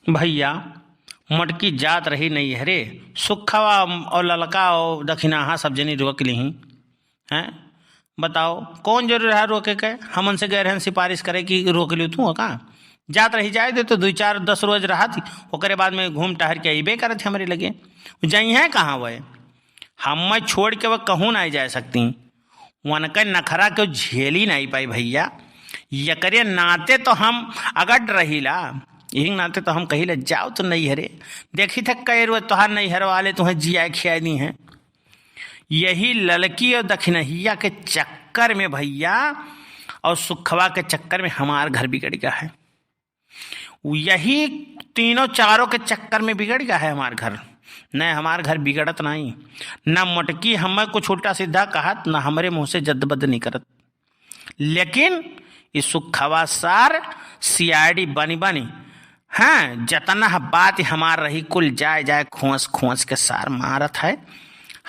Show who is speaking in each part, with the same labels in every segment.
Speaker 1: भैया मटकी जात रही नहीं हरे, सुखवा और ललका और दक्षिणाहा सब जनी रोक ली हैं। बताओ कौन जरूर रहा रोके के, हम उनसे गए रहन सिफारिश करे कि रोक ली तू कहाँ जात रही जाए दे तो 2-4-10 रोज रहा थी, ओकरे बाद में घूम टहर के अबे करे थे हमारे लगे। जाई है कहाँ वह, हम छोड़ के वह कहूँ नहीं जा सकती, वनका नखरा क्यों झेली नहीं पाई भैया। यकरे नाते तो हम अगड़ रहीला, यही नाते तो हम कही ले जाओ तो नहीं हरे, देखी थे कई रोज तुहार नहीं हर वाले तुम्हें जिया खिया दी हैं। यही ललकी और दक्षिणहिया के चक्कर में भैया और सुखवा के चक्कर में हमार घर बिगड़ गया है। यही तीनों चारों के चक्कर में बिगड़ गया है हमार घर। न हमार घर बिगड़त नहीं, न मोटकी हमें कुछ उल्टा सीधा कहत, न हमारे मुंह से जद्दबद नहीं करत, लेकिन इस सुखवा सार सीआईडी बनी बनी हाँ जतना बात हमार रही कुल जाए जाए खोस खोस के सार मारत है,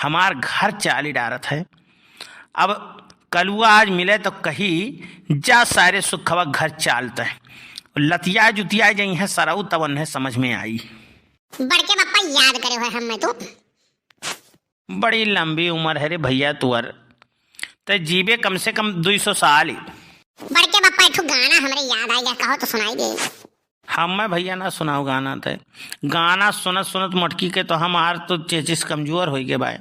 Speaker 1: हमार घर चाली डारत है। अब कलुआ आज मिले तो कही जा सारे सुखवा घर चालते हैं, लतिया जुतिया जई है सरऊ तब उन्हें समझ में आई।
Speaker 2: बड़के पापा याद करे हो हम तो
Speaker 1: बड़ी लंबी उम्र है रे भैया तुअर, तो जीवे कम से कम 200 साल ही।
Speaker 2: बड़के पापा एक गाना हमरे याद आई गया, कहो तो सुनाई दे।
Speaker 1: हम भैया ना सुनाओ गाना, ते गाना सुनत सुनत मटकी के तो हमार तो चेचिस कमजोर हो गए भाई,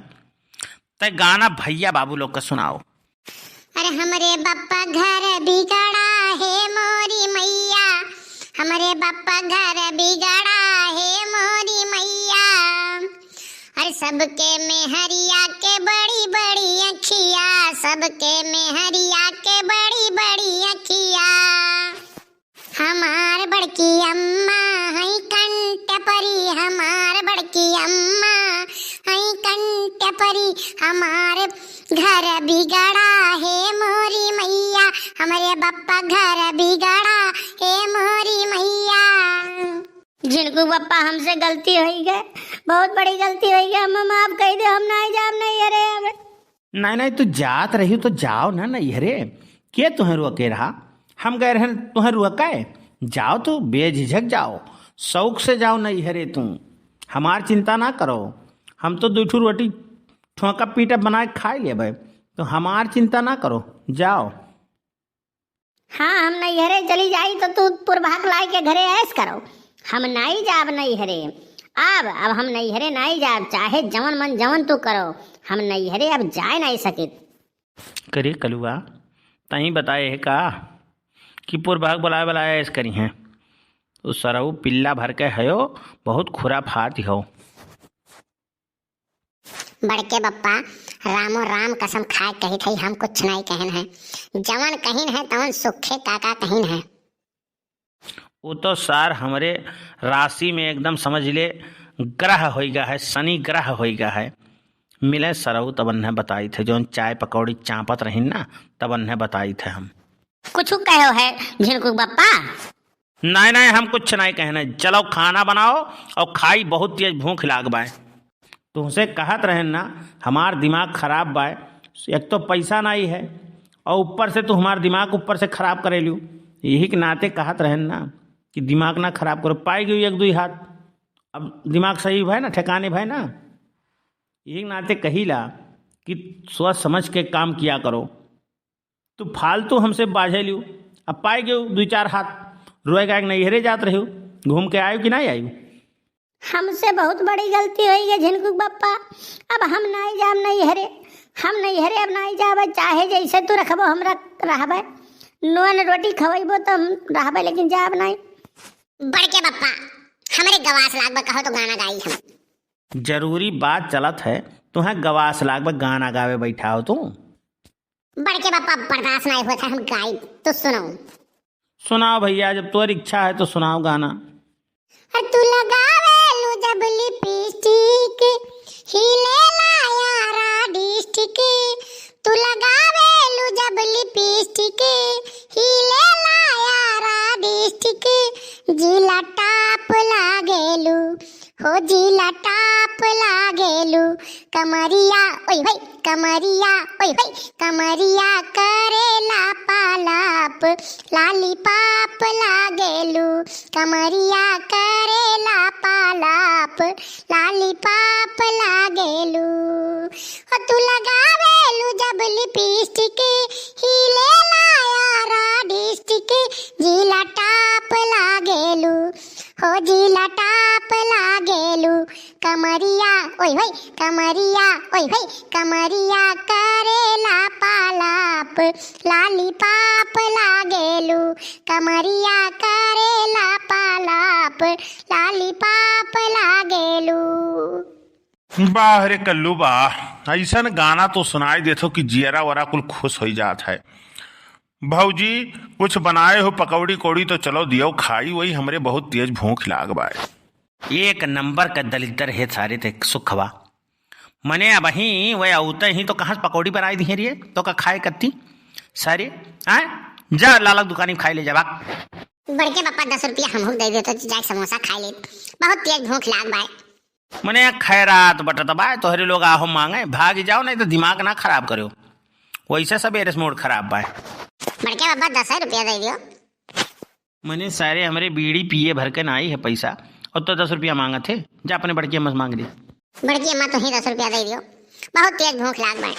Speaker 1: ते गाना भैया बाबू लोग का सुनाओ।
Speaker 2: अरे हमरे बप्पा घर बिगड़ा है मोरी मैया, हमरे बप्पा घर बिगड़ा है मोरी मैया। अरे सबके मेहरिया के बड़ी बड़ी अखिया, सबके मेहरिया के बड़ी बड़ी अखिया। हमार बड़की अम्मा हई कंठ परी, हमार बड़की अम्मा हई कंठ परी। हमारे घर बिगड़ा है मोरी मैया, हमारे बप्पा घर बिगड़ा है मोरी मैया। जिनको बप्पा हमसे गलती हुई गए, बहुत बड़ी गलती हुई गई, हम माफ कह दे, हम नहीं जाम नहीं हरे। अब
Speaker 1: नहीं तू जात रही तो जाओ ना नहीं हरे, के तुम्हें रोके रहा, हम गए रहे तुम्हें रोकाए, जाओ तो बेझिझक जाओ, शौक से जाओ नहीं हरे तुम, हमार चिंता ना करो, हम तो 2 रोटी ठोका पीटा बना के खा ले भाई, तो हमार चिंता ना करो जाओ।
Speaker 2: हाँ हम नहीं हरे चली जाई तो तू पुरभाग लाई के घरे ऐस करो, हम नहीं जाब नहीं हरे। अब हम नहीं हरे नहीं जाब, चाहे जवन मन जवन तू करो, हम नहीं हरे अब जाए नहीं सके।
Speaker 1: करे कलुआ तही बताए है का कि पुरभाग बुलाए बुलाए ऐस करी हैं, तो सरऊ पिल्ला भर के हयो बहुत खुराफात हो।
Speaker 2: बड़के बप्पा रामो राम कसम खाए कही थी, हम कुछ नहीं कहन है, जवन कहीन है तवन सुखे काका कहीन है।
Speaker 1: वो तो सार हमारे राशि में एकदम समझ ले ग्रह होइगा है, शनि ग्रह होइगा है। मिले सरऊ तब उन्हें बताई थे, जो चाय पकौड़ी चापत रही ना तब उन्हें बताई थे हम।
Speaker 2: कुछ कहो है झिनकू बप्पा?
Speaker 1: नहीं हम कुछ नहीं कहने, चलो खाना बनाओ और खाई, बहुत तेज भूख लाग बाय। तुमसे कहत रहे ना हमार दिमाग खराब बाय, एक तो पैसा नहीं है और ऊपर से तू हमार दिमाग ऊपर से खराब करे लियो, यही के नाते कहत रहे ना कि दिमाग ना खराब करो। पाई गई 1-2 हाथ, अब दिमाग सही भाई ना, ठिकाने भाई ना, यही नाते कहीला कि सोच समझ के काम किया करो। तू फालतू हमसे बाझे लियो, अब पाई गई 2-4 हाथ, रोएगा एक नहीं हरे जात रहो, घूम के आयो कि नहीं आयो?
Speaker 2: हमसे बहुत बड़ी गलती हुई है झिनकू बप्पा, अब हम नहीं जाम नहीं हरे, हम नहीं हरे अब नहीं जाब, चाहे जैसे तू रखबो हम रहबे, नोन रोटी खवेबो तो हम रहबे, लेकिन जाब नहीं। बड़के बप्पा हमारे गवास लाग बा, कहो तो गाना गाई हम।
Speaker 1: जरूरी बात चलत है, तुम्हें गवास लाग बा गाना गावे बैठा हो तू?
Speaker 2: बड़के बप्पा बर्दाश्त नहीं होता, हम गाई तो सुनाओ।
Speaker 1: सुनाओ भैया, जब तुम्हारी इच्छा है तो सुनाओ गाना।
Speaker 2: तू लगावे लू जब लिपस्टिक, हिले यारा डिस्टिक, तू लगावे लू जब लिपस्टिक, हिले यारा डिस्टिक। जिला टाप लागेलू हो, जिला टाप लागेलू, कमरिया ओय भाई कमरिया ओय भाई कमरिया करेला पालाप, लाली पाप लागेलू, कमरिया करे हो जी लटाप लागेलू कमरिया ओय होय कमरिया ओय होय कमरिया करेला पालाप लालीपाप लागेलू कमरिया करेला पालाप लालीपाप लागेलू।
Speaker 3: वाह रे कल्लू वाह, ऐसा गाना तो सुनाई देथो कि जियरा वरा कुल खुश हो जात है। भौजी कुछ बनाए हो पकौड़ी कोड़ी तो चलो दियो खाई, वही हमरे बहुत तेज भूख लाग बाय।
Speaker 1: एक नंबर का दलितर है सारे ते सुखवा मने अब ही वह औते ही तो कहाँ से पकौड़ी बनाई दी रे तो का खाए कत्ती सारे आए जा लालक दुकानी खाई ले जा।
Speaker 2: बड़के पापा 10 रुपया हमहू दे दे तो जाके समोसा खा ले, बहुत तेज भूख लाग बाय।
Speaker 1: मने खैरात बटत बाय तोहरे लोग आहो मांगे भाग जाओ नहीं तो दिमाग ना खराब करो, वैसे सवेरे मूड खराब बाय।
Speaker 2: बड़के पापा 10 रुपया दे दियो।
Speaker 1: मने सारे हमारे बीड़ी पिए भर के ना आई है पैसा और तो 10 रुपया मांगा थे, जा अपने बड़की अम्मा से मांग ली।
Speaker 2: बड़की अम्मा तो ही 10 रुपया दे दियो, बहुत तेज भूख लाग बाय।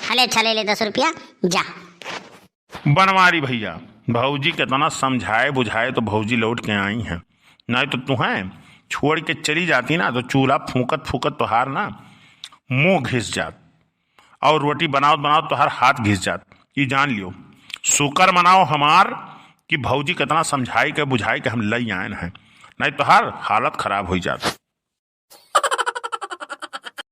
Speaker 2: हले छले ले 10 रुपया जा।
Speaker 3: बनवारी भैया भौजी कितना समझाए बुझाए तो भौजी लौट के आई हैं, नहीं तो तुम्हें छोड़ के चली जाती ना तो चूल्हा फूकत फूकत तोहार ना मुंह घिस जात और रोटी बनाओ बनाओ तोहार हाथ घिस जात। ये जान लियो, शुक्र मनाओ हमार कि भौजी कितना समझाई के बुझाई के हम लई आए हैं, नहीं तो हर हालत खराब हो जाती।